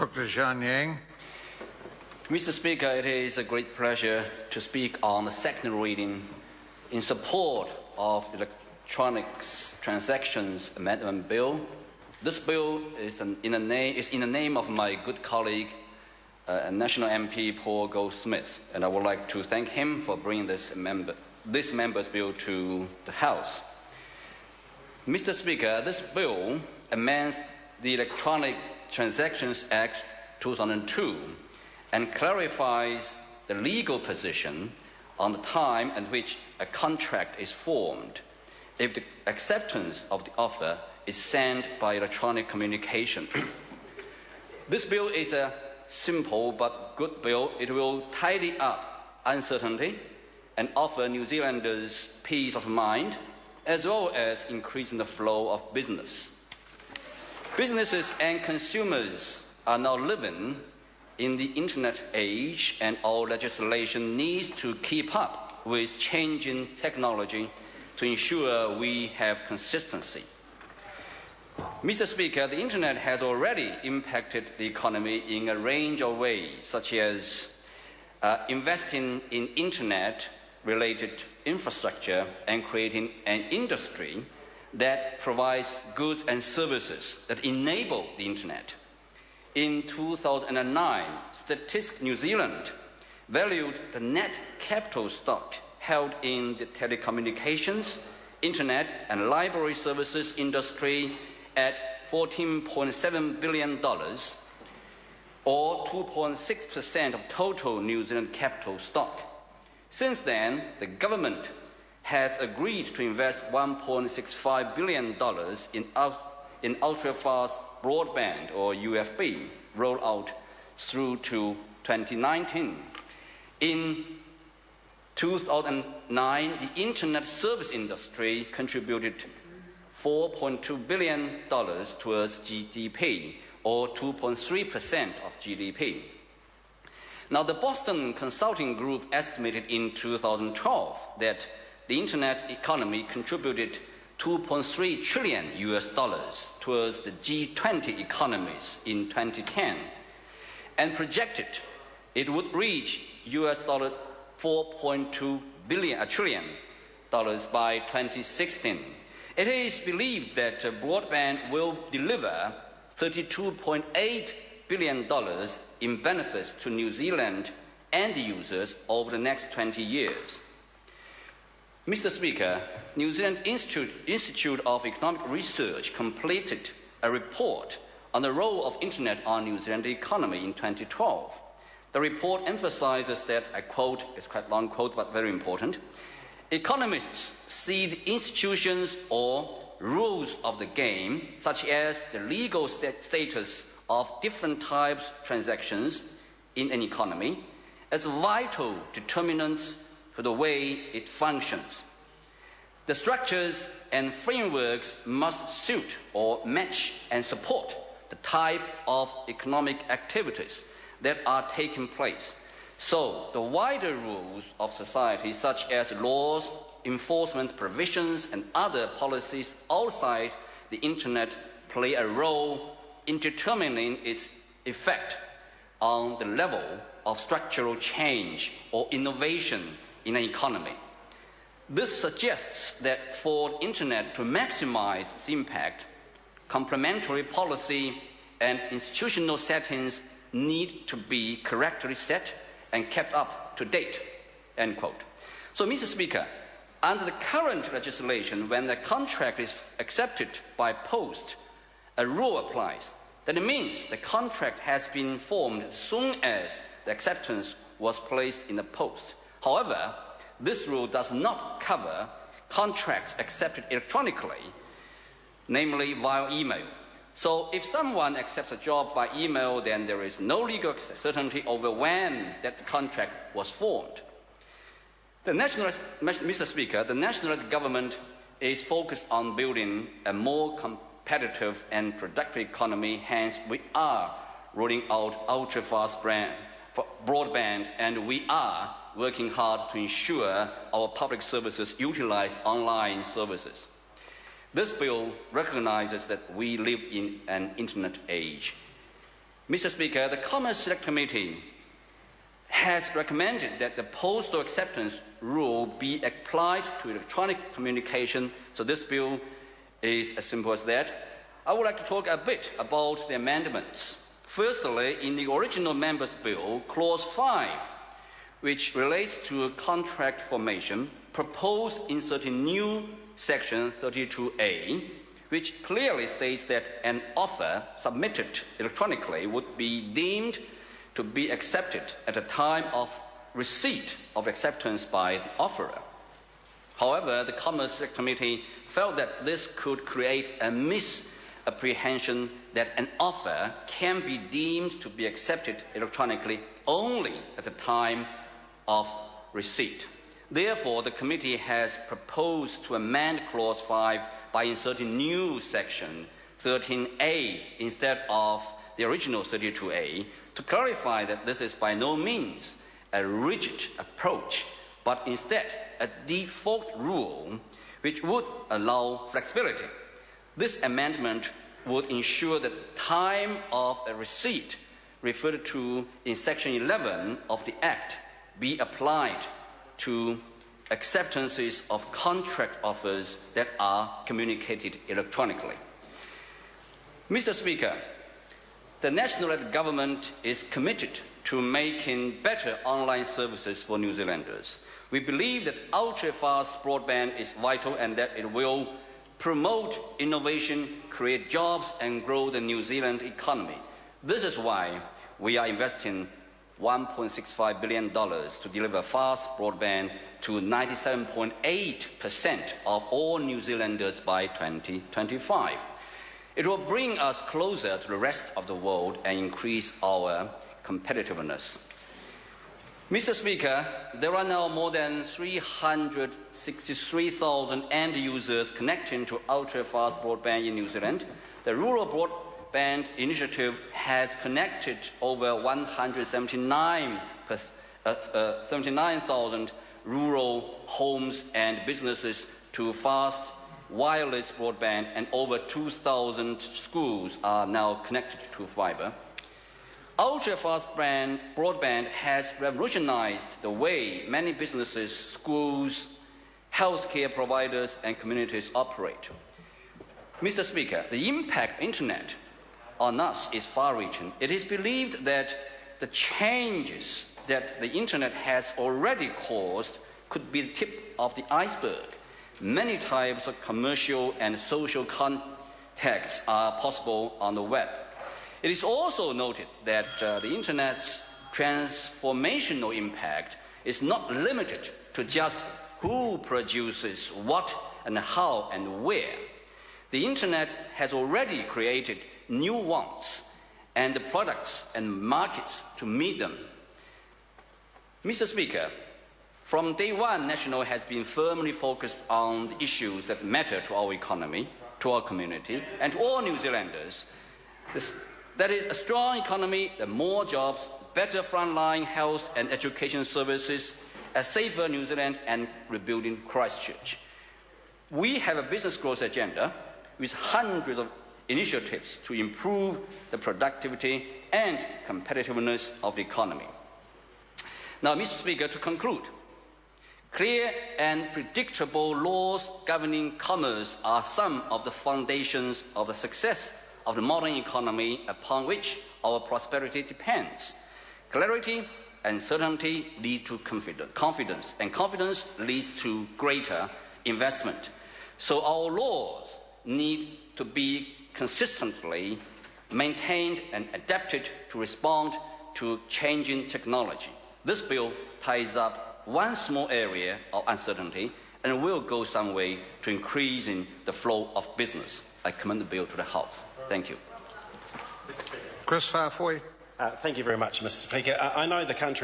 Dr. Zhang Yang. Mr. Speaker, it is a great pleasure to speak on the second reading in support of the Electronic Transactions Amendment Bill. This bill is in the name of my good colleague, National MP Paul Goldsmith, and I would like to thank him for bringing this member's bill to the House. Mr. Speaker, this bill amends the Electronic Transactions Act 2002 and clarifies the legal position on the time at which a contract is formed if the acceptance of the offer is sent by electronic communication. This bill is a simple but good bill. It will tidy up uncertainty and offer New Zealanders peace of mind, as well as increasing the flow of business. Businesses and consumers are now living in the internet age, and our legislation needs to keep up with changing technology to ensure we have consistency. Mr. Speaker, the internet has already impacted the economy in a range of ways, such as investing in internet-related infrastructure and creating an industry that provides goods and services that enable the internet. In 2009, Statistics New Zealand valued the net capital stock held in the telecommunications, internet and library services industry at $14.7 billion, or 2.6% of total New Zealand capital stock. Since then, the government has agreed to invest $1.65 billion in ultra-fast broadband, or UFB, rollout through to 2019. In 2009, the internet service industry contributed $4.2 billion towards GDP, or 2.3% of GDP. Now, the Boston Consulting Group estimated in 2012 that the internet economy contributed $2.3 trillion towards the G20 economies in 2010, and projected it would reach $4.2 trillion by 2016. It is believed that broadband will deliver $32.8 billion in benefits to New Zealand and users over the next 20 years. Mr. Speaker, New Zealand Institute of Economic Research completed a report on the role of internet on New Zealand economy in 2012. The report emphasizes that, I quote, it's quite a long quote but very important, economists see the institutions or rules of the game, such as the legal status of different types of transactions in an economy, as vital determinants for the way it functions. The structures and frameworks must suit or match and support the type of economic activities that are taking place. So the wider rules of society, such as laws, enforcement provisions, and other policies outside the internet, play a role in determining its effect on the level of structural change or innovation in an economy. This suggests that for the internet to maximize its impact, complementary policy and institutional settings need to be correctly set and kept up to date, end quote. So, Mr. Speaker, under the current legislation, when the contract is accepted by post, a rule applies. That means the contract has been formed as soon as the acceptance was placed in the post. However, this rule does not cover contracts accepted electronically, namely via email. So if someone accepts a job by email, then there is no legal certainty over when that contract was formed. Mr. Speaker, the national government is focused on building a more competitive and productive economy. Hence, we are rolling out ultra-fast broadband, and we are working hard to ensure our public services utilize online services. This bill recognizes that we live in an internet age. Mr. Speaker, the Commerce Select Committee has recommended that the postal acceptance rule be applied to electronic communication, so this bill is as simple as that. I would like to talk a bit about the amendments. Firstly, in the original Members' Bill, Clause 5, which relates to contract formation, proposed inserting new Section 32A, which clearly states that an offer submitted electronically would be deemed to be accepted at the time of receipt of acceptance by the offerer. However, the Commerce Select Committee felt that this could create a misapprehension that an offer can be deemed to be accepted electronically only at the time of receipt. Therefore, the committee has proposed to amend Clause 5 by inserting new Section 13A instead of the original 32A, to clarify that this is by no means a rigid approach, but instead a default rule which would allow flexibility. This amendment would ensure that the time of a receipt referred to in Section 11 of the Act be applied to acceptances of contract offers that are communicated electronically. Mr. Speaker, the national government is committed to making better online services for New Zealanders. We believe that ultra-fast broadband is vital and that it will promote innovation, create jobs, and grow the New Zealand economy. This is why we are investing $1.65 billion to deliver fast broadband to 97.8% of all New Zealanders by 2025. It will bring us closer to the rest of the world and increase our competitiveness. Mr. Speaker, there are now more than 363,000 end users connecting to ultra-fast broadband in New Zealand. The Rural Broadband Initiative has connected over 79,000 rural homes and businesses to fast wireless broadband, and over 2,000 schools are now connected to fiber. Ultra-fast broadband has revolutionized the way many businesses, schools, healthcare providers, and communities operate. Mr. Speaker, the impact of Internet on us is far-reaching. It is believed that the changes that the Internet has already caused could be the tip of the iceberg. Many types of commercial and social contacts are possible on the web. It is also noted that the Internet's transformational impact is not limited to just who produces what and how and where. The Internet has already created new wants and the products and markets to meet them. Mr. Speaker, from day one, National has been firmly focused on the issues that matter to our economy, to our community, and to all New Zealanders. That is a strong economy, more jobs, better frontline health and education services, a safer New Zealand, and rebuilding Christchurch. We have a business growth agenda with hundreds of initiatives to improve the productivity and competitiveness of the economy. Now, Mr. Speaker, to conclude, clear and predictable laws governing commerce are some of the foundations of the success of the modern economy upon which our prosperity depends. Clarity and certainty lead to confidence, and confidence leads to greater investment. So our laws need to be consistently maintained and adapted to respond to changing technology. This bill ties up one small area of uncertainty and will go some way to increasing the flow of business. I commend the bill to the House. Thank you. Chris Farfoy. Thank you very much, Mr. Speaker. I know the country